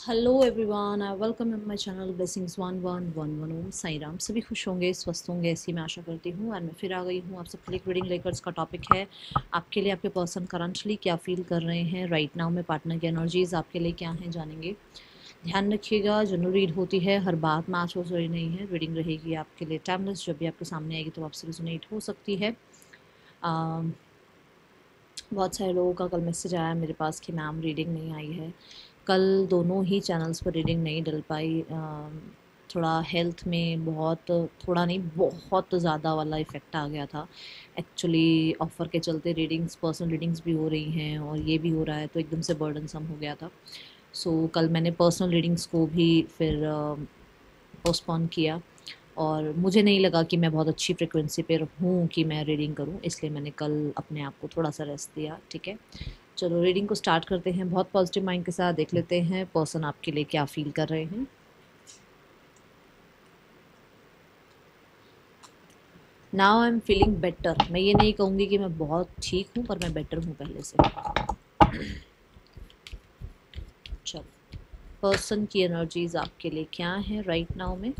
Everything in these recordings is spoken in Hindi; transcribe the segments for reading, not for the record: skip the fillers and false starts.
Hello everyone, I welcome in my channel blessings 1111। ओम साई राम। सभी खुश होंगे, स्वस्थ होंगे, ऐसी मैं आशा करती हूँ। और मैं फिर आ गई हूँ आप सबके लिए एक रीडिंग लेकर। इसका टॉपिक है आपके लिए आपके पर्सन करंटली क्या फील कर रहे हैं राइट नाउ में। पार्टनर की एनर्जीज आपके लिए क्या हैं जानेंगे। ध्यान रखिएगा, जनरल रीड होती है, हर बात मैच हो रही नहीं है। रीडिंग रहेगी आपके लिए टाइमलेस, जब भी आपके सामने आएगी तो आपसे रिजोनेट हो सकती है। बहुत सारे लोगों का कल मैसेज आया मेरे पास कि मैम रीडिंग नहीं आई है। कल दोनों ही चैनल्स पर रीडिंग नहीं डल पाई। थोड़ा हेल्थ में बहुत, थोड़ा नहीं बहुत ज़्यादा वाला इफ़ेक्ट आ गया था। एक्चुअली ऑफ़र के चलते रीडिंग्स, पर्सनल रीडिंग्स भी हो रही हैं और ये भी हो रहा है, तो एकदम से बर्डनसम हो गया था। सो कल मैंने पर्सनल रीडिंग्स को भी फिर पोस्टपोन किया। और मुझे नहीं लगा कि मैं बहुत अच्छी फ्रिक्वेंसी पे हूँ कि मैं रीडिंग करूँ, इसलिए मैंने कल अपने आप को थोड़ा सा रेस्ट दिया। ठीक है, चलो रीडिंग को स्टार्ट करते हैं। बहुत पॉजिटिव माइंड के साथ देख लेते हैं पर्सन आपके लिए क्या फील कर रहे हैं। Now I am feeling better. मैं ये नहीं कहूँगी कि मैं बहुत ठीक हूँ, पर मैं बेटर हूँ पहले से। चलो, पर्सन की एनर्जीज आपके लिए क्या है राइट नाउ में।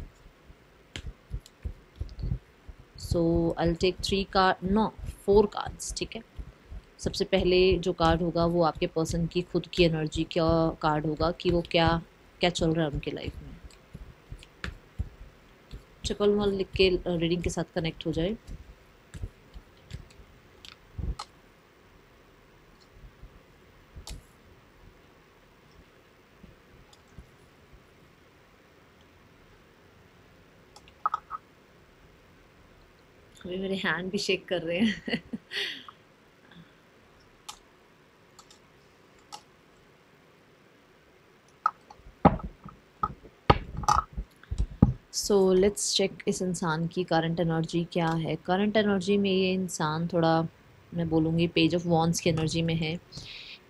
So I take 3 card, no 4 cards. ठीक है, सबसे पहले जो कार्ड होगा वो आपके पर्सन की खुद की एनर्जी का कार्ड होगा कि वो क्या क्या चल रहा है उनके लाइफ में। ट्रिपल वन लिख के रीडिंग के साथ कनेक्ट हो जाए। अभी मेरे हैंड भी शेक कर रहे हैं। सो लेट्स चेक इस इंसान की करंट एनर्जी क्या है। करंट एनर्जी में ये इंसान थोड़ा, मैं बोलूँगी पेज ऑफ वॉन्ड्स की एनर्जी में है।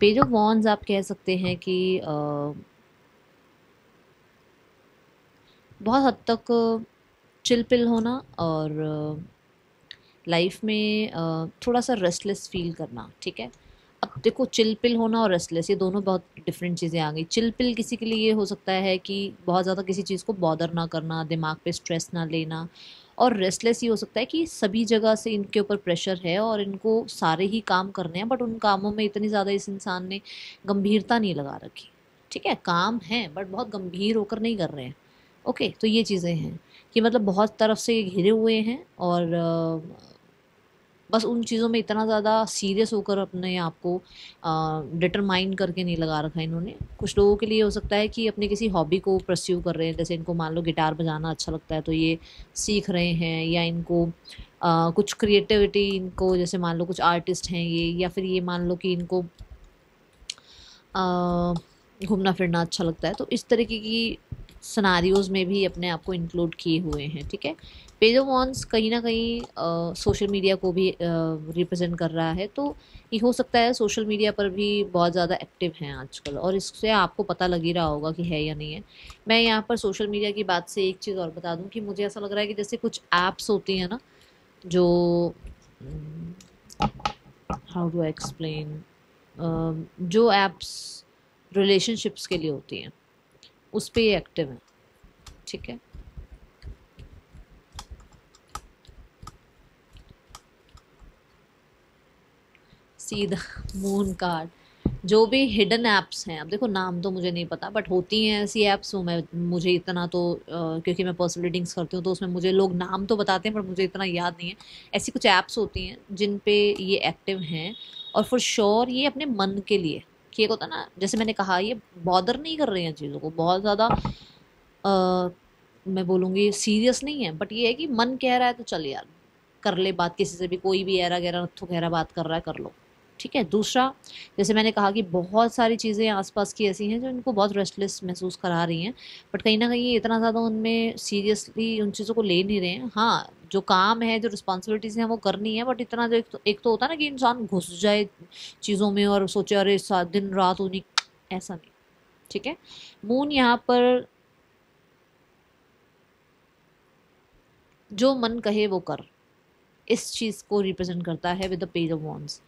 पेज ऑफ वॉन्ड्स आप कह सकते हैं कि बहुत हद तक चिल पिल होना और लाइफ में थोड़ा सा रेस्टलेस फील करना। ठीक है, अब देखो चिल पिल होना और रेस्टलेस ये दोनों बहुत डिफरेंट चीज़ें आ गई। चिल पिल किसी के लिए ये हो सकता है कि बहुत ज़्यादा किसी चीज़ को बॉदर ना करना, दिमाग पे स्ट्रेस ना लेना। और रेस्टलेस ये हो सकता है कि सभी जगह से इनके ऊपर प्रेशर है और इनको सारे ही काम करने हैं, बट उन कामों में इतनी ज़्यादा इस इंसान ने गंभीरता नहीं लगा रखी। ठीक है, काम है बट बहुत गंभीर होकर नहीं कर रहे हैं। ओके, तो ये चीज़ें हैं कि मतलब बहुत तरफ से ये घिरे हुए हैं और बस उन चीज़ों में इतना ज़्यादा सीरियस होकर अपने आप को डिटरमाइन करके नहीं लगा रखा इन्होंने। कुछ लोगों के लिए हो सकता है कि अपनी किसी हॉबी को परस्यू कर रहे हैं, जैसे इनको मान लो गिटार बजाना अच्छा लगता है तो ये सीख रहे हैं, या इनको कुछ क्रिएटिविटी, इनको जैसे मान लो कुछ आर्टिस्ट हैं ये, या फिर ये मान लो कि इनको घूमना फिरना अच्छा लगता है, तो इस तरीके की सनारियोज में भी अपने आप को इंक्लूड किए हुए हैं। ठीक है, पेज ऑफ वॉन्ड्स कहीं ना कहीं सोशल मीडिया को भी रिप्रेजेंट कर रहा है, तो ये हो सकता है सोशल मीडिया पर भी बहुत ज़्यादा एक्टिव हैं आजकल, और इससे आपको पता लग ही रहा होगा कि है या नहीं है। मैं यहाँ पर सोशल मीडिया की बात से एक चीज़ और बता दूँ कि मुझे ऐसा लग रहा है कि जैसे कुछ ऐप्स होती हैं ना, जो हाउ डू आई एक्सप्लेन, जो एप्स रिलेशनशिप्स के लिए होती हैं उस पे ये एक्टिव है। ठीक है, सीधा मून कार्ड। जो भी हिडन एप्स हैं, अब देखो नाम तो मुझे नहीं पता, बट होती हैं ऐसी एप्स। वो मैं, मुझे इतना तो क्योंकि मैं पर्सनल रीडिंग्स करती हूँ तो उसमें मुझे लोग नाम तो बताते हैं, पर मुझे इतना याद नहीं है। ऐसी कुछ ऐप्स होती हैं जिन पे ये एक्टिव हैं, और फॉर श्योर ये अपने मन के लिए, कि एक होता ना, जैसे मैंने कहा, ये बॉदर नहीं कर रहे हैं चीज़ों को बहुत ज़्यादा। मैं बोलूँगी सीरियस नहीं है, बट ये है कि मन कह रहा है तो चल यार कर ले बात, किसी से भी कोई भी ऐरा गैरा नत्थु गहरा बात कर रहा है कर लो। ठीक है, दूसरा, जैसे मैंने कहा कि बहुत सारी चीज़ें आसपास की ऐसी हैं जो इनको बहुत रेस्टलेस महसूस करा रही हैं, बट कहीं ना कहीं ये इतना ज़्यादा उनमें सीरियसली उन चीज़ों को ले नहीं रहे हैं। हाँ, जो काम है, जो रिस्पॉन्सिबिलिटीज़ हैं वो करनी है, बट इतना जो एक तो होता है ना कि इंसान घुस जाए चीज़ों में और सोचे अरे दिन रात उन्हीं, ऐसा नहीं। ठीक है, मून यहाँ पर जो मन कहे वो कर, इस चीज़ को रिप्रेजेंट करता है with the page of wands.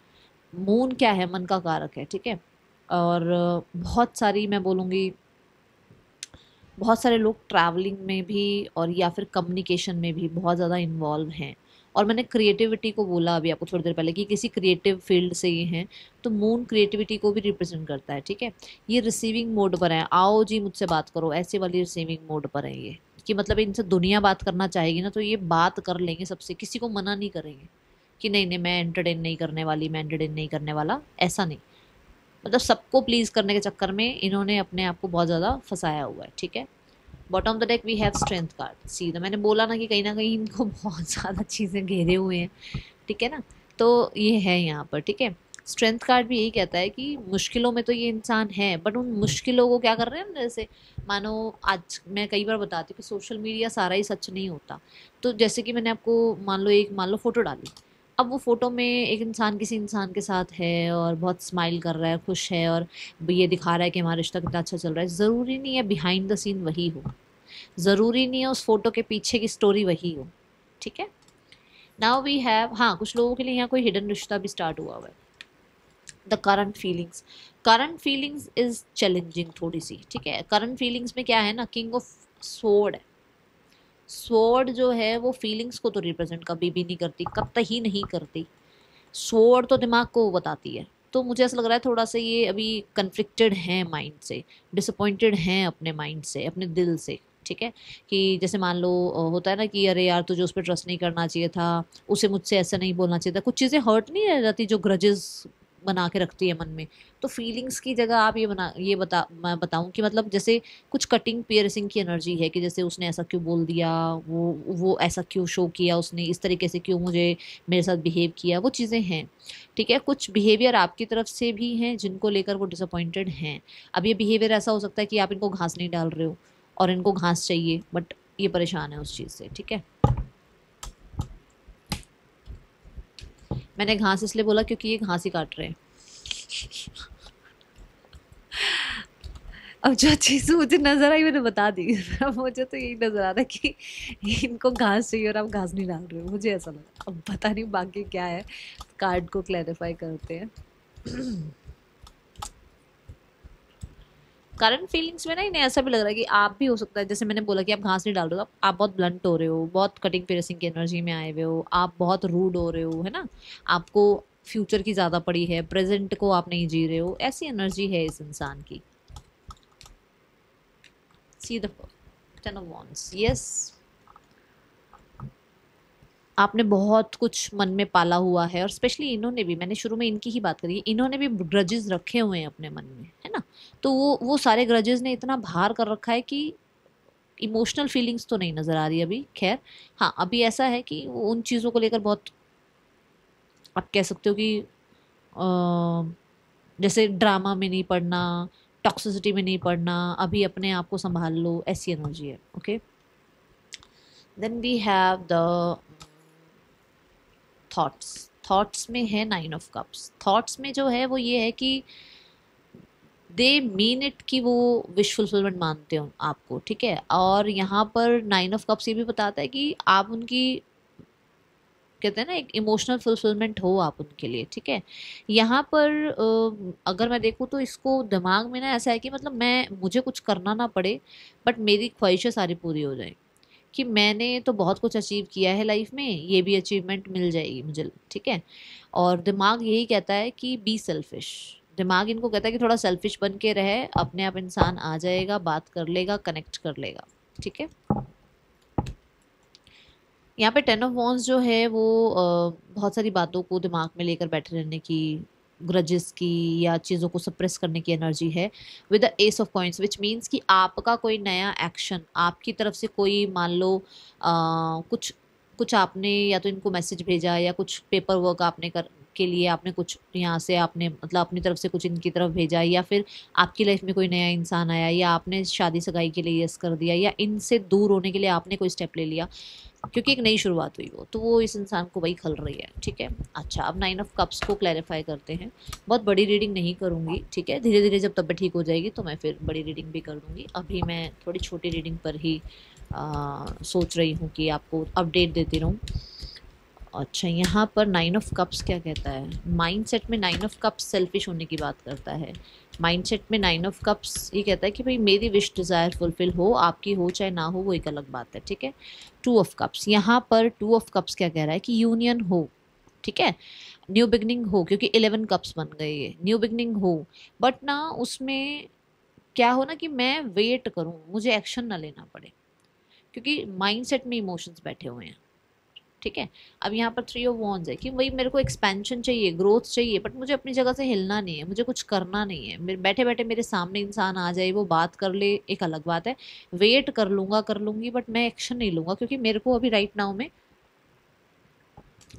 Moon क्या है, मन का कारक है। ठीक है, और बहुत सारी मैं बोलूँगी बहुत सारे लोग ट्रैवलिंग में भी और या फिर कम्युनिकेशन में भी बहुत ज़्यादा इन्वॉल्व हैं। और मैंने क्रिएटिविटी को बोला अभी आपको थोड़ी देर पहले कि किसी क्रिएटिव फील्ड से ये हैं, तो मून क्रिएटिविटी को भी रिप्रेजेंट करता है, ठीक है। ये रिसीविंग मोड पर है, आओ जी मुझसे बात करो, ऐसे वाली रिसीविंग मोड पर है ये, कि मतलब इनसे दुनिया बात करना चाहेगी ना तो ये बात कर लेंगे सबसे, किसी को मना नहीं करेंगे कि नहीं नहीं मैं एंटरटेन नहीं करने वाली, मैं एंटरटेन नहीं करने वाला, ऐसा नहीं। मतलब सबको प्लीज़ करने के चक्कर में इन्होंने अपने आप को बहुत ज़्यादा फंसाया हुआ है, ठीक है। Bottom of the deck we have strength card. सीधा मैंने बोला ना कि कहीं ना कहीं इनको बहुत ज़्यादा चीज़ें घेरे हुए हैं, ठीक है ना। तो ये है यहाँ पर, ठीक है। स्ट्रेंथ कार्ड भी यही कहता है कि मुश्किलों में तो ये इंसान है, बट उन मुश्किलों को क्या कर रहे हैं ना, जैसे मानो आज मैं कई बार बताती हूँ कि सोशल मीडिया सारा ही सच नहीं होता। तो जैसे कि मैंने आपको मान लो फोटो डाली, अब वो फोटो में एक इंसान किसी इंसान के साथ है और बहुत स्माइल कर रहा है, खुश है, और ये दिखा रहा है कि हमारा रिश्ता कितना अच्छा चल रहा है। ज़रूरी नहीं है बिहाइंड द सीन वही हो, ज़रूरी नहीं है उस फोटो के पीछे की स्टोरी वही हो, ठीक है। नाउ वी हैव, हाँ कुछ लोगों के लिए यहाँ कोई हिडन रिश्ता भी स्टार्ट हुआ हुआ है। The current feelings is challenging थोड़ी सी, ठीक है। करंट फीलिंग्स में क्या है ना, किंग ऑफ स्वॉर्ड है। स्वॉर्ड जो है वो फीलिंग्स को तो रिप्रेजेंट कभी भी नहीं करती, कतई नहीं करती। स्वॉर्ड तो दिमाग को बताती है। तो मुझे ऐसा लग रहा है थोड़ा सा ये अभी कन्फ्लिक्टेड हैं माइंड से, डिसअपॉइंटेड हैं अपने माइंड से, अपने दिल से, ठीक है। कि जैसे मान लो होता है ना कि अरे यार तुझे उस पर ट्रस्ट नहीं करना चाहिए था, उसे मुझसे ऐसा नहीं बोलना चाहिए था, कुछ चीज़ें हर्ट नहीं रह जाती जो ग्रजेस बना के रखती है मन में। तो फीलिंग्स की जगह आप मैं बताऊं कि मतलब जैसे कुछ कटिंग पियर्सिंग की एनर्जी है, कि जैसे उसने ऐसा क्यों बोल दिया, वो ऐसा क्यों शो किया, उसने इस तरीके से क्यों मुझे मेरे साथ बिहेव किया, वो चीज़ें हैं, ठीक है। कुछ बिहेवियर आपकी तरफ से भी हैं जिनको लेकर वो डिसअपॉइंटेड हैं। अब ये बिहेवियर ऐसा हो सकता है कि आप इनको घास नहीं डाल रहे हो और इनको घास चाहिए, बट ये परेशान है उस चीज़ से, ठीक है। मैंने घास इसलिए बोला क्योंकि ये घास ही काट रहे हैं। अब जो चीज़ मुझे नजर आई मैंने बता दी। अब मुझे तो यही नजर आ रहा है कि इनको घास चाहिए और आप घास नहीं डाल रहे हो, मुझे ऐसा लगा। अब पता नहीं बाकी क्या है, कार्ड को क्लैरिफाई करते हैं। करंट फीलिंग्स में ना इन्हें ऐसा भी लग रहा है कि आप भी हो सकता है, जैसे मैंने बोला कि आप घास नहीं डाल रहे हो, आप बहुत ब्लंट हो रहे हो, बहुत कटिंग पियर्सिंग की एनर्जी में आए हुए हो, आप बहुत रूड हो रहे हो, है ना। आपको फ्यूचर की ज़्यादा पड़ी है, प्रेजेंट को आप नहीं जी रहे हो, ऐसी एनर्जी है इस इंसान की। See the ten of wands, yes. आपने बहुत कुछ मन में पाला हुआ है, और स्पेशली इन्होंने भी, मैंने शुरू में इनकी ही बात करी, इन्होंने भी ग्रजेस रखे हुए हैं अपने मन में, है ना। तो वो सारे ग्रजेस ने इतना भार कर रखा है कि इमोशनल फीलिंग्स तो नहीं नज़र आ रही अभी, खैर। हाँ अभी ऐसा है कि वो उन चीज़ों को लेकर बहुत, आप कह सकते हो कि जैसे ड्रामा में नहीं पड़ना, टॉक्सिसिटी में नहीं पड़ना, अभी अपने आप को संभाल लो, ऐसी एनर्जी है, okay. Then we have the thoughts में है 9 ऑफ कप्स। थॉट्स में जो है वो ये है कि दे मीन इट, कि वो विश फुलफिलमेंट मानते हो आपको, ठीक है। और यहाँ पर 9 ऑफ कप्स ये भी बताता है कि आप उनकी, कहते हैं ना, एक इमोशनल फुलफिलमेंट हो आप उनके लिए, ठीक है। यहाँ पर अगर मैं देखूँ तो इसको दिमाग में ना ऐसा है कि मतलब मुझे कुछ करना ना पड़े, बट मेरी ख्वाहिशें सारी पूरी हो जाए, कि मैंने तो बहुत कुछ अचीव किया है लाइफ में, ये भी अचीवमेंट मिल जाएगी मुझे, ठीक है। और दिमाग यही कहता है कि बी सेल्फिश। दिमाग इनको कहता है कि थोड़ा सेल्फिश बन के रहे, अपने आप इंसान आ जाएगा, बात कर लेगा, कनेक्ट कर लेगा, ठीक है। यहाँ पे 10 ऑफ वॉन्ड्स जो है वो बहुत सारी बातों को दिमाग में लेकर बैठे रहने की, ग्रजेस की या चीज़ों को सप्रेस करने की एनर्जी है, with the S of coins, which means कि आपका कोई नया एक्शन, आपकी तरफ से कोई, मान लो कुछ कुछ आपने या तो इनको मैसेज भेजा, या कुछ पेपर वर्क आपने के लिए आपने कुछ यहाँ से आपने मतलब अपनी तरफ से कुछ इनकी तरफ भेजा, या फिर आपकी लाइफ में कोई नया इंसान आया, या आपने शादी सगाई के लिए यस कर दिया, या इनसे दूर होने के लिए आपने कोई स्टेप ले लिया, क्योंकि एक नई शुरुआत हुई वो, तो वो इस इंसान को वही खल रही है, ठीक है। अच्छा अब 9 ऑफ कप्स को क्लैरिफाई करते हैं। बहुत बड़ी रीडिंग नहीं करूँगी, ठीक है, धीरे धीरे जब तबीयत ठीक हो जाएगी तो मैं फिर बड़ी रीडिंग भी कर दूँगी। अभी मैं थोड़ी छोटी रीडिंग पर ही सोच रही हूँ कि आपको अपडेट देती रहूँ। अच्छा, यहाँ पर 9 ऑफ कप्स क्या कहता है? माइंडसेट में 9 ऑफ कप्स सेल्फिश होने की बात करता है। माइंडसेट में 9 ऑफ कप्स ये कहता है कि भाई मेरी विश डिज़ायर फुलफिल हो, आपकी हो चाहे ना हो वो एक अलग बात है, ठीक है। 2 ऑफ कप्स, यहाँ पर 2 ऑफ कप्स क्या कह रहा है कि यूनियन हो, ठीक है, न्यू बिगनिंग हो, क्योंकि 11 कप्स बन गए, ये न्यू बिगनिंग हो, बट ना उसमें क्या हो ना कि मैं वेट करूं, मुझे एक्शन ना लेना पड़े, क्योंकि माइंडसेट में इमोशंस बैठे हुए हैं, ठीक है। अब यहाँ पर 3 ऑफ वॉन्ड्स है कि वही मेरे को एक्सपेंशन चाहिए, ग्रोथ चाहिए, बट मुझे अपनी जगह से हिलना नहीं है, मुझे कुछ करना नहीं है, मेरे बैठे बैठे मेरे सामने इंसान आ जाए, वो बात कर ले, एक अलग बात है, वेट कर लूंगा कर लूंगी, बट मैं एक्शन नहीं लूंगा, क्योंकि मेरे को अभी राइट नाउ में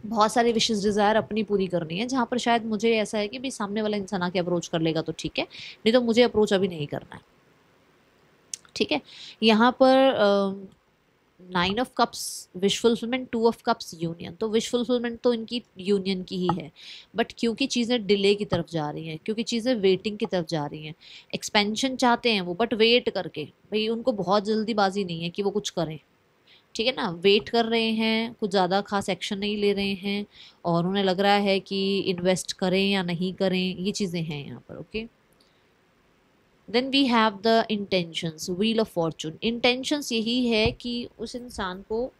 बहुत सारी विशेष डिज़ायर अपनी पूरी करनी है, जहाँ पर शायद मुझे ऐसा है कि भाई सामने वाला इंसान आके अप्रोच कर लेगा तो ठीक है, नहीं तो मुझे अप्रोच अभी नहीं करना है, ठीक है। यहाँ पर 9 of cups wish fulfilment, 2 of cups union, तो विश फुलफिलमेंट तो इनकी यूनियन की ही है, बट क्योंकि चीज़ें डिले की तरफ जा रही हैं, क्योंकि चीज़ें वेटिंग की तरफ जा रही हैं, एक्सपेंशन चाहते हैं वो, बट वेट करके, भाई उनको बहुत जल्दीबाजी नहीं है कि वो कुछ करें, ठीक है ना, वेट कर रहे हैं, कुछ ज़्यादा खास एक्शन नहीं ले रहे हैं, और उन्हें लग रहा है कि इन्वेस्ट करें या नहीं करें, ये चीज़ें हैं यहाँ पर, okay. Then we have the intentions, wheel of fortune, intentions यही है कि उस इंसान को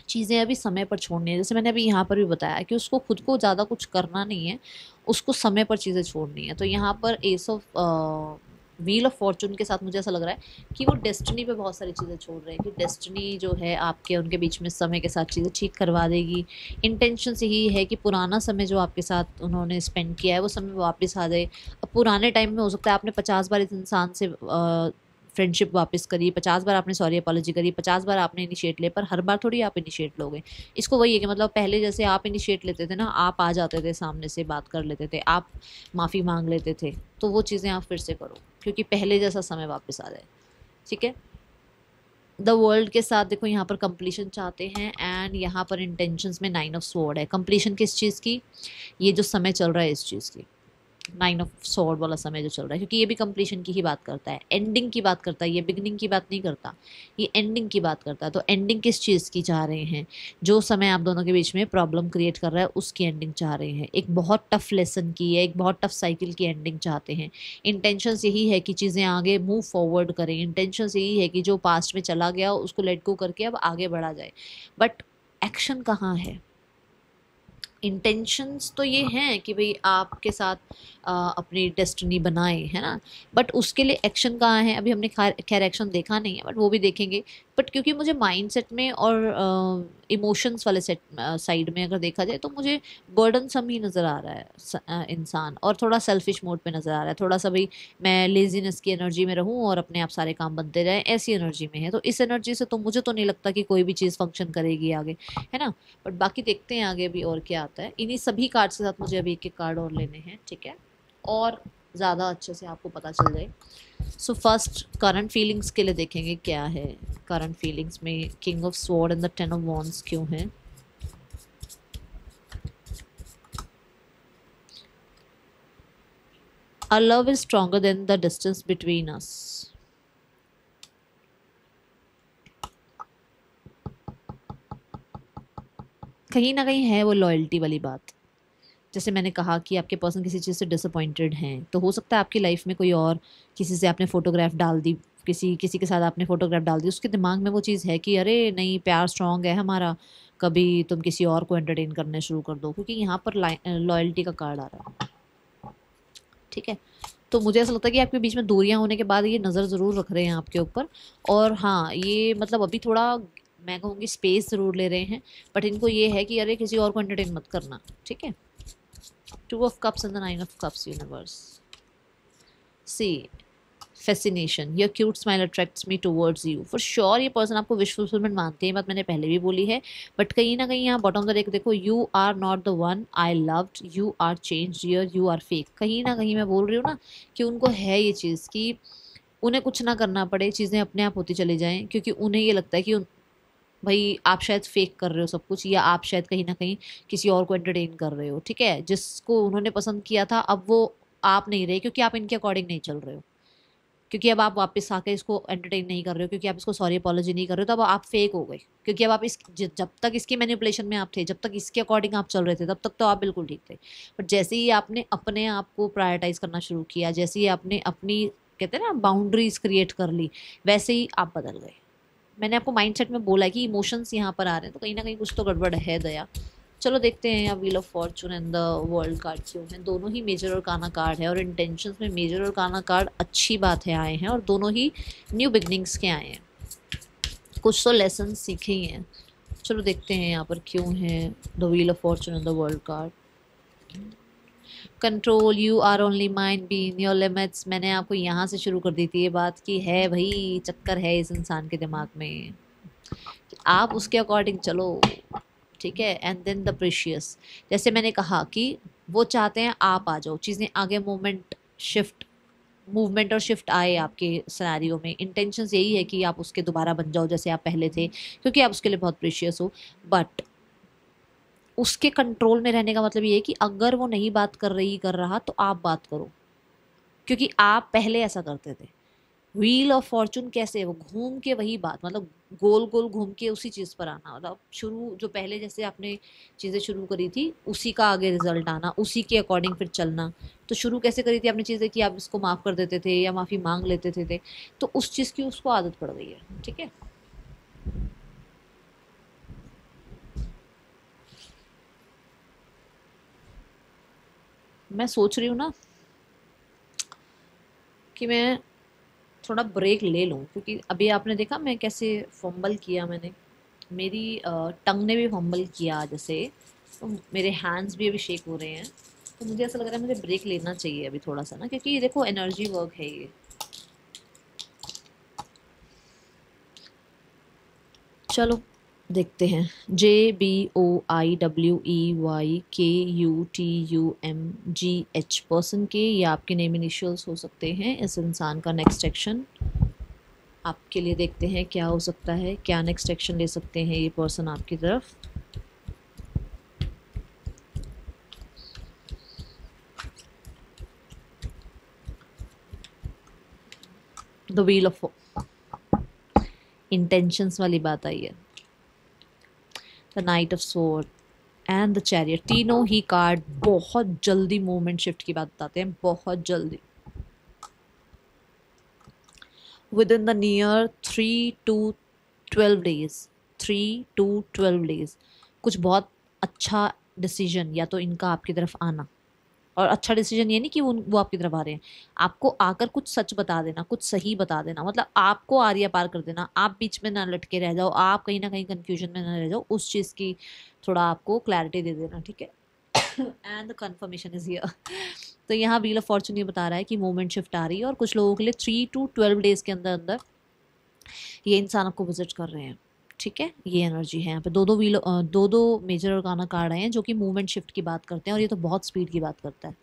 चीज़ें अभी समय पर छोड़नी है, जैसे मैंने अभी यहाँ पर भी बताया कि उसको खुद को ज़्यादा कुछ करना नहीं है, उसको समय पर चीज़ें छोड़नी है, तो यहाँ पर S of wheel of Fortune के साथ मुझे ऐसा लग रहा है कि वो डेस्टिनी पे बहुत सारी चीज़ें छोड़ रहे हैं, कि डेस्टिनी जो है आपके उनके बीच में समय के साथ चीज़ें ठीक करवा देगी। इंटेंशन यही है कि पुराना समय जो आपके साथ उन्होंने स्पेंड किया है वो समय वापस आ जाए। अब पुराने टाइम में हो सकता है आपने 50 बार इस इंसान से फ्रेंडशिप वापस करी, 50 बार आपने सॉरी अपॉलॉजी करी, 50 बार आपने इनिशिएट ले, पर हर बार थोड़ी आप इनिशिएट लोगे। इसको वही है कि मतलब पहले जैसे आप इनिशिएट लेते थे ना, आप आ जाते थे सामने से बात कर लेते थे, आप माफ़ी मांग लेते थे, तो वो चीज़ें आप फिर से करो, क्योंकि पहले जैसा समय वापस आ जाए, ठीक है। द वर्ल्ड के साथ देखो यहाँ पर कंप्लीशन चाहते हैं, एंड यहाँ पर इंटेंशंस में 9 ऑफ स्वॉर्ड है, कंप्लीशन किस चीज़ की, ये जो समय चल रहा है इस चीज़ की, 9 ऑफ स्वॉर्ड वाला समय जो चल रहा है, क्योंकि ये भी कंप्लीशन की ही बात करता है, एंडिंग की बात करता है, ये बिगनिंग की बात नहीं करता, ये एंडिंग की बात करता है। तो एंडिंग किस चीज़ की चाह रहे हैं, जो समय आप दोनों के बीच में प्रॉब्लम क्रिएट कर रहा है उसकी एंडिंग चाह रहे हैं, एक बहुत टफ लेसन की है, एक बहुत टफ साइकिल की एंडिंग चाहते हैं। इंटेंशंस यही है कि चीज़ें आगे मूव फॉरवर्ड करें, इंटेंशंस यही है कि जो पास्ट में चला गया उसको लेट गो करके अब आगे बढ़ा जाए, बट एक्शन कहाँ है। इंटेंशंस तो ये हैं कि भाई आपके साथ अपनी डेस्टिनी बनाए, है ना, बट उसके लिए एक्शन कहाँ है, अभी हमने खैर एक्शन देखा नहीं है, बट वो भी देखेंगे। बट क्योंकि मुझे माइंडसेट में और इमोशंस वाले सेट साइड में अगर देखा जाए तो मुझे बर्डन सम ही नज़र आ रहा है इंसान, और थोड़ा सेल्फिश मोड पे नज़र आ रहा है, थोड़ा सा भाई मैं लेजीनेस की एनर्जी में रहूँ और अपने आप सारे काम बनते रहें, ऐसी एनर्जी में है। तो इस एनर्जी से तो मुझे तो नहीं लगता कि कोई भी चीज़ फंक्शन करेगी आगे, है ना। बट बाकी देखते हैं आगे अभी और क्या आता है। इन्हीं सभी कार्ड्स के साथ मुझे अभी एक एक कार्ड और लेने हैं, ठीक है, और ज़्यादा अच्छे से आपको पता चल जाए। सो फर्स्ट करंट फीलिंग्स के लिए देखेंगे क्या है, करंट फीलिंग्स में king of sword and the 10 of wands क्यों है। Our love is stronger than the distance between us. कहीं ना कहीं है वो लॉयल्टी वाली बात। जैसे मैंने कहा कि आपके पर्सन किसी चीज़ से डिसअपॉइंटेड हैं, तो हो सकता है आपकी लाइफ में कोई और किसी से आपने फ़ोटोग्राफ डाल दी, किसी किसी के साथ आपने फ़ोटोग्राफ डाल दी, उसके दिमाग में वो चीज़ है कि अरे नहीं, प्यार स्ट्रांग है हमारा, कभी तुम किसी और को एंटरटेन करने शुरू कर दो, क्योंकि यहाँ पर लॉयल्टी का कार्ड आ रहा है, ठीक है। तो मुझे ऐसा लगता है कि आपके बीच में दूरियां होने के बाद ये नज़र ज़रूर रख रहे हैं आपके ऊपर, और हाँ ये मतलब अभी थोड़ा मैं कहूँगी स्पेस ज़रूर ले रहे हैं, बट इनको ये है कि अरे किसी और को एंटरटेन मत करना, ठीक है। 2 of cups and the 9 of cups universe. See, fascination, your cute smile attracts me towards you. For sure ये पर्सन आपको विश फुलफिलमेंट मानते हैं, बात मैंने पहले भी बोली है, बट कहीं ना कहीं यहाँ बॉटम ऑफ द देखो, you are not the one I loved, you are changed, you are fake. कहीं ना कहीं मैं बोल रही हूँ ना कि उनको है ये चीज़ कि उन्हें कुछ ना करना पड़े, चीज़ें अपने आप होती चली जाएं, क्योंकि उन्हें ये लगता है कि भाई आप शायद फेक कर रहे हो सब कुछ, या आप शायद कहीं ना कहीं किसी और को एंटरटेन कर रहे हो, ठीक है। जिसको उन्होंने पसंद किया था अब वो आप नहीं रहे, क्योंकि आप इनके अकॉर्डिंग नहीं चल रहे हो, क्योंकि अब आप वापस आके इसको एंटरटेन नहीं कर रहे हो, क्योंकि आप इसको सॉरी अपॉलॉजी नहीं कर रहे हो, तो अब आप फेक हो गए। क्योंकि अब आप जब तक इसकी मैनिपुलेशन में आप थे, जब तक इसके अकॉर्डिंग आप चल रहे थे, तब तक तो आप बिल्कुल ठीक थे। बट जैसे ही आपने अपने आप को प्रायोरिटाइज करना शुरू किया, जैसे ही आपने अपनी कहते हैं ना बाउंड्रीज क्रिएट कर ली, वैसे ही आप बदल गए। मैंने आपको माइंडसेट में बोला है कि इमोशंस यहाँ पर आ रहे हैं, तो कहीं ना कहीं कुछ तो गड़बड़ है दया। चलो देखते हैं, या wheel of fortune and the world card क्यों है। दोनों ही मेजर और काना कार्ड है, और इंटेंशंस में मेजर और काना कार्ड अच्छी बात है आए हैं, और दोनों ही न्यू बिगनिंग्स के आए हैं, कुछ तो लेसन सीखे ही हैं। चलो देखते हैं यहाँ पर क्यों है the wheel of fortune and the world card. Control, you are only mind, be in your limits. मैंने आपको यहाँ से शुरू कर दी थी ये बात कि है भाई, चक्कर है इस इंसान के दिमाग में, आप उसके अकॉर्डिंग चलो, ठीक है। एंड देन द प्रीशियस, जैसे मैंने कहा कि वो चाहते हैं आप आ जाओ, चीज़ें आगे मूवमेंट और शिफ्ट आए आपके सिनेरियो में। इंटेंशंस यही है कि आप उसके दोबारा बन जाओ जैसे आप पहले थे, क्योंकि आप उसके लिए बहुत प्रीशियस हो। बट उसके कंट्रोल में रहने का मतलब ये है कि अगर वो नहीं बात कर रहा तो आप बात करो, क्योंकि आप पहले ऐसा करते थे। व्हील ऑफ फॉर्चून कैसे, वो घूम के वही बात, मतलब गोल गोल घूम के उसी चीज़ पर आना, मतलब शुरू जो पहले जैसे आपने चीज़ें शुरू करी थी उसी का आगे रिजल्ट आना, उसी के अकॉर्डिंग फिर चलना। तो शुरू कैसे करी थी आपने चीज़ें कि आप इसको माफ़ कर देते थे या माफ़ी मांग लेते थे, तो उस चीज़ की उसको आदत पड़ गई है, ठीक है। मैं सोच रही हूँ ना कि मैं थोड़ा ब्रेक ले लूँ, क्योंकि अभी आपने देखा मैं कैसे फंबल किया, मैंने मेरी टंग ने भी फंबल किया जैसे, तो मेरे हैंड्स भी अभी शेक हो रहे हैं। तो मुझे ऐसा लग रहा है मुझे ब्रेक लेना चाहिए अभी थोड़ा सा ना, क्योंकि देखो एनर्जी वर्क है ये। चलो देखते हैं। JBOIWEYKUTUMGH पर्सन के, ये आपके नेम इनिशियल्स हो सकते हैं इस इंसान का। नेक्स्ट एक्शन आपके लिए देखते हैं क्या हो सकता है, क्या नेक्स्ट एक्शन ले सकते हैं ये पर्सन आपकी तरफ। द व्हील ऑफ, इंटेंशंस वाली बात आई है। The night of sword and the chariot, तीनों ही कार्ड बहुत जल्दी मूवमेंट शिफ्ट की बात बताते हैं, बहुत जल्दी। With in the near 3 to 12 days, 3 to 12 days कुछ बहुत अच्छा डिसीजन या तो इनका आपकी तरफ आना। और अच्छा डिसीजन ये नहीं कि वो आपकी तरफ आ रहे हैं, आपको आकर कुछ सच बता देना, कुछ सही बता देना, मतलब आपको आरिया पार कर देना, आप बीच में ना लटके रह जाओ, आप कहीं ना कहीं कंफ्यूजन में ना रह जाओ, उस चीज़ की थोड़ा आपको क्लैरिटी दे देना, ठीक है। And the confirmation is here. तो यहाँ व्हील ऑफ फॉर्चून ये बता रहा है कि मूवमेंट शिफ्ट आ रही है, और कुछ लोगों के लिए 3 to 12 days के अंदर अंदर ये इंसान आपको विजिट कर रहे हैं, ठीक है। ये एनर्जी है यहाँ पे। दो दो मेजर ऑर्गाना कार्ड आए हैं जो कि मूवमेंट शिफ्ट की बात करते हैं, और ये तो बहुत स्पीड की बात करता है,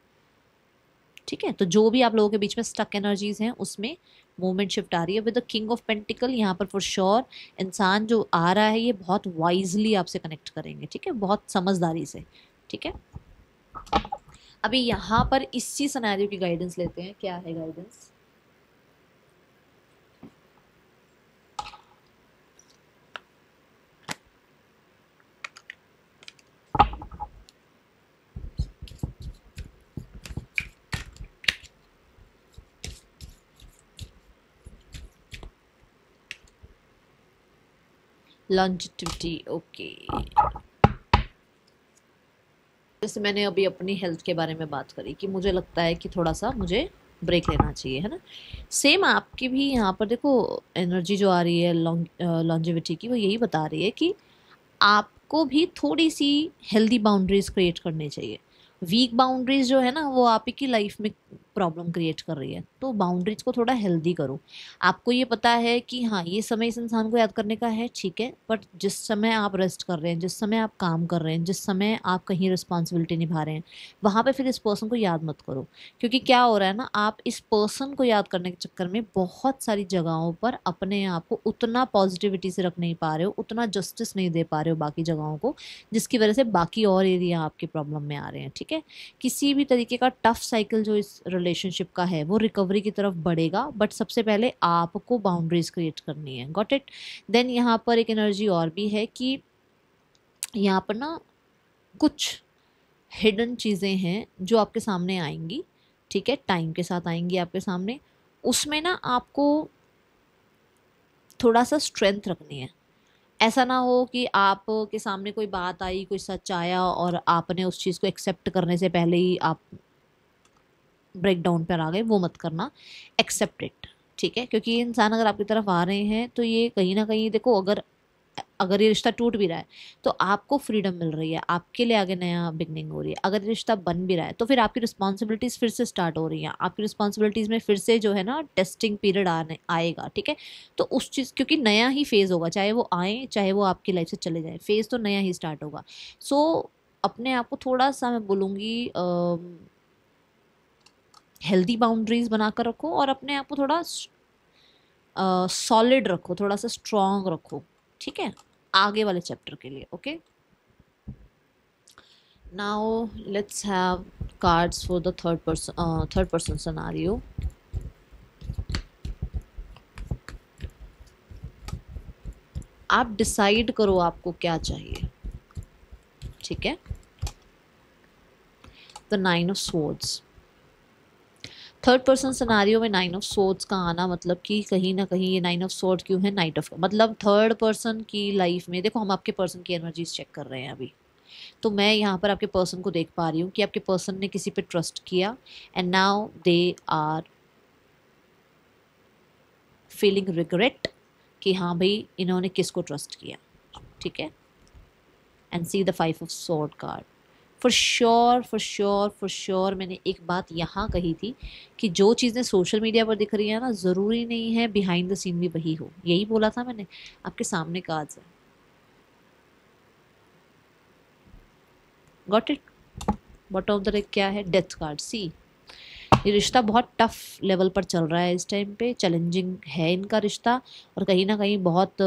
ठीक है। तो जो भी आप लोगों के बीच में स्टक एनर्जीज हैं उसमें मूवमेंट शिफ्ट आ रही है। With the king of pentacle यहाँ पर फॉर श्योर इंसान जो आ रहा है ये बहुत वाइजली आपसे कनेक्ट करेंगे, ठीक है, बहुत समझदारी से, ठीक है। अभी यहाँ पर इसी सिनेरियो की गाइडेंस लेते हैं, क्या है गाइडेंस। Longevity, okay. जैसे मैंने अभी अपनी हेल्थ के बारे में बात करी कि मुझे लगता है कि थोड़ा सा मुझे ब्रेक लेना चाहिए, है ना। सेम आपकी भी यहाँ पर देखो एनर्जी जो आ रही है लॉन्जिविटी की, वो यही बता रही है कि आपको भी थोड़ी सी हेल्दी बाउंड्रीज क्रिएट करनी चाहिए। वीक बाउंड्रीज जो है ना वो आप ही की लाइफ में प्रॉब्लम क्रिएट कर रही है, तो बाउंड्रीज को थोड़ा हेल्दी करो। आपको ये पता है कि हाँ ये समय इस इंसान को याद करने का है, ठीक है, बट जिस समय आप रेस्ट कर रहे हैं, जिस समय आप काम कर रहे हैं, जिस समय आप कहीं रिस्पॉन्सिबिलिटी निभा रहे हैं, वहाँ पे फिर इस पर्सन को याद मत करो। क्योंकि क्या हो रहा है ना, आप इस पर्सन को याद करने के चक्कर में बहुत सारी जगहों पर अपने आप को उतना पॉजिटिविटी से रख नहीं पा रहे हो, उतना जस्टिस नहीं दे पा रहे हो बाकी जगहों को, जिसकी वजह से बाकी और एरिया आपके प्रॉब्लम में आ रहे हैं, ठीक है। किसी भी तरीके का टफ साइकिल जो इस रिलेशनशिप का है वो रिकवरी की तरफ बढ़ेगा, बट सबसे पहले आपको बाउंड्रीज क्रिएट करनी है। Got it. देन यहाँ पर एक एनर्जी और भी है कि यहाँ पर ना कुछ हिडन चीज़ें हैं जो आपके सामने आएंगी, ठीक है, टाइम के साथ आएंगी आपके सामने। उसमें ना आपको थोड़ा सा स्ट्रेंथ रखनी है। ऐसा ना हो कि आप के सामने कोई बात आई, कोई सच आया और आपने उस चीज़ को एक्सेप्ट करने से पहले ही आप ब्रेक डाउन पर आ गए, वो मत करना। एक्सेप्ट इट, ठीक है, क्योंकि ये इंसान अगर आपकी तरफ आ रहे हैं तो ये कहीं ना कहीं देखो, अगर अगर ये रिश्ता टूट भी रहा है तो आपको फ्रीडम मिल रही है, आपके लिए आगे नया बिगनिंग हो रही है। अगर ये रिश्ता बन भी रहा है तो फिर आपकी रिस्पॉन्सिबिलिटीज़ फिर से स्टार्ट हो रही हैं, आपकी रिस्पॉन्सिबिलिटीज़ में फिर से जो है ना टेस्टिंग पीरियड आने आएगा, ठीक है। तो उस चीज़, क्योंकि नया ही फेज़ होगा, चाहे वो आए चाहे वो आपकी लाइफ से चले जाए, फेज़ तो नया ही स्टार्ट होगा। सो अपने आप को थोड़ा सा मैं बोलूँगी हेल्दी बाउंड्रीज बनाकर रखो और अपने आप को थोड़ा सॉलिड रखो, थोड़ा सा स्ट्रॉन्ग रखो, ठीक है, आगे वाले चैप्टर के लिए। Okay, now let's have cards for the third person scenario. आप डिसाइड करो आपको क्या चाहिए, ठीक है। The 9 of swords, third person scenario में 9 ऑफ स्वॉर्ड्स का आना मतलब कि कहीं ना कहीं ये 9 ऑफ स्वॉर्ड क्यों है, नाइट ऑफ, मतलब थर्ड पर्सन की लाइफ में देखो, हम आपके पर्सन की एनर्जीज चेक कर रहे हैं अभी। तो मैं यहाँ पर आपके पर्सन को देख पा रही हूँ कि आपके पर्सन ने किसी पे ट्रस्ट किया and now they are feeling regret कि हाँ भाई इन्होंने किसको ट्रस्ट किया, ठीक है। And see the 5 of sword card. For sure मैंने एक बात यहाँ कही थी कि जो चीज़ें सोशल मीडिया पर दिख रही है ना, ज़रूरी नहीं है बिहाइंड द सीन भी वही हो। यही बोला था मैंने। आपके सामने कार्ड्स है, got it. Bottom of the deck क्या है, डेथ कार्ड। सी, ये रिश्ता बहुत टफ लेवल पर चल रहा है इस टाइम पे, चैलेंजिंग है इनका रिश्ता और कहीं ना कहीं बहुत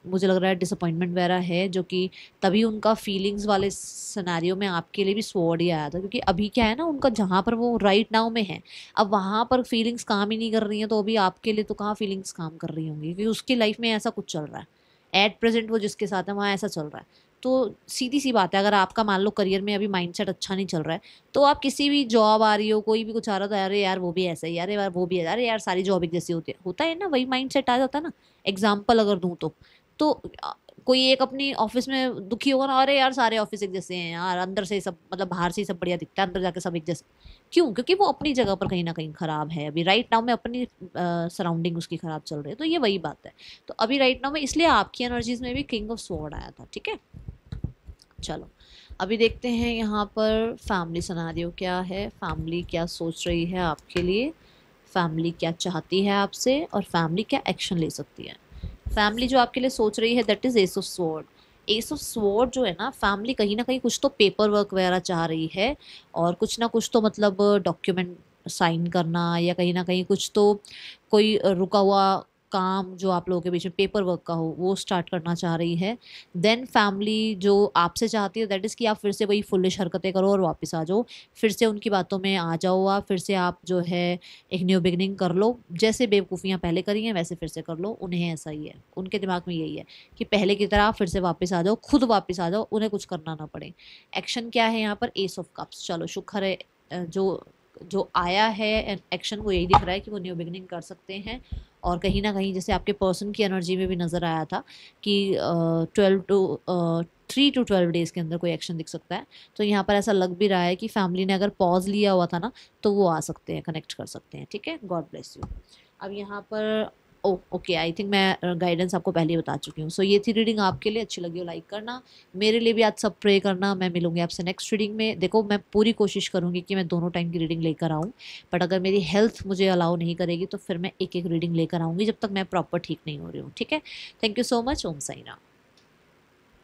मुझे लग रहा है डिसअपॉइंटमेंट वगैरह है, जो कि तभी उनका फीलिंग्स वाले सिनेरियो में आपके लिए भी स्वॉर्ड ही आया था। क्योंकि अभी क्या है ना, उनका जहाँ पर वो राइट नाउ में है, अब वहाँ पर फीलिंग्स काम ही नहीं कर रही हैं, तो अभी आपके लिए तो कहाँ फीलिंग्स काम कर रही होंगी, क्योंकि उसकी लाइफ में ऐसा कुछ चल रहा है एट प्रेजेंट, वो जिसके साथ है वहाँ ऐसा चल रहा है। तो सीधी सी बात है, अगर आपका मान लो करियर में अभी माइंडसेट अच्छा नहीं चल रहा है, तो आप किसी भी जॉब आ रही हो, कोई भी कुछ आ रहा था, अरे यार वो भी ऐसा ही, अरे यार वो भी है, अरे यार सारी जॉब एक जैसी होता है ना, वही माइंडसेट आ जाता है ना। एग्जाम्पल अगर दूं तो कोई एक अपनी ऑफिस में दुखी होगा ना, अरे यार सारे ऑफिस एक जैसे हैं यार, अंदर से सब मतलब बाहर से ही सब बढ़िया दिखता है, अंदर जाके सब एक जैसे। क्यों? क्योंकि वो अपनी जगह पर कहीं ना कहीं खराब है, अभी राइट नाउ में अपनी सराउंडिंग उसकी खराब चल रही है। तो ये वही बात है। तो अभी राइट नाउ में इसलिए आपकी एनर्जीज में भी किंग ऑफ स्वॉर्ड आया था, ठीक है। चलो अभी देखते हैं यहाँ पर फैमिली सिनेरियो क्या है, फैमिली क्या सोच रही है आपके लिए, फैमिली क्या चाहती है आपसे और फैमिली क्या एक्शन ले सकती है। फैमिली जो आपके लिए सोच रही है that is S of sword. S of sword जो है ना, फैमिली कहीं ना कहीं कुछ तो पेपर वर्क वगैरह चाह रही है और कुछ ना कुछ तो मतलब डॉक्यूमेंट साइन करना, या कहीं ना कहीं कुछ तो कोई रुका हुआ काम जो आप लोगों के बीच में पेपर वर्क का हो वो स्टार्ट करना चाह रही है। देन फैमिली जो आपसे चाहती है दैट इज़ कि आप फिर से वही फुलिश हरकतें करो और वापस आ जाओ, फिर से उनकी बातों में आ जाओ, आप फिर से आप जो है एक न्यू बिगनिंग कर लो, जैसे बेवकूफ़ियाँ पहले करी हैं वैसे फिर से कर लो। उन्हें ऐसा ही है, उनके दिमाग में यही है कि पहले की तरह आप फिर से वापस आ जाओ, खुद वापस आ जाओ, उन्हें कुछ करना ना पड़े। एक्शन क्या है यहाँ पर, एस ऑफ कप्स। चलो शुक्र है जो जो आया है एक्शन को यही दिख रहा है कि वो न्यू बिगनिंग कर सकते हैं। और कहीं ना कहीं जैसे आपके पर्सन की एनर्जी में भी नज़र आया था कि 3 to 12 डेज़ के अंदर कोई एक्शन दिख सकता है। तो यहाँ पर ऐसा लग भी रहा है कि फैमिली ने अगर पॉज लिया हुआ था ना, तो वो आ सकते हैं, कनेक्ट कर सकते हैं, ठीक है। God bless you. अब यहाँ पर ओके, आई थिंक मैं गाइडेंस आपको पहले ही बता चुकी हूँ। सो ये थी रीडिंग, आपके लिए अच्छी लगी हो लाइक करना, मेरे लिए भी आज सब प्रे करना। मैं मिलूंगी आपसे नेक्स्ट रीडिंग में। देखो मैं पूरी कोशिश करूँगी कि मैं दोनों टाइम की रीडिंग लेकर आऊँ, बट अगर मेरी हेल्थ मुझे अलाउ नहीं करेगी तो फिर मैं एक एक रीडिंग लेकर आऊँगी जब तक मैं प्रॉपर ठीक नहीं हो रही हूँ, ठीक है। Thank you so much. Om Sai Ram.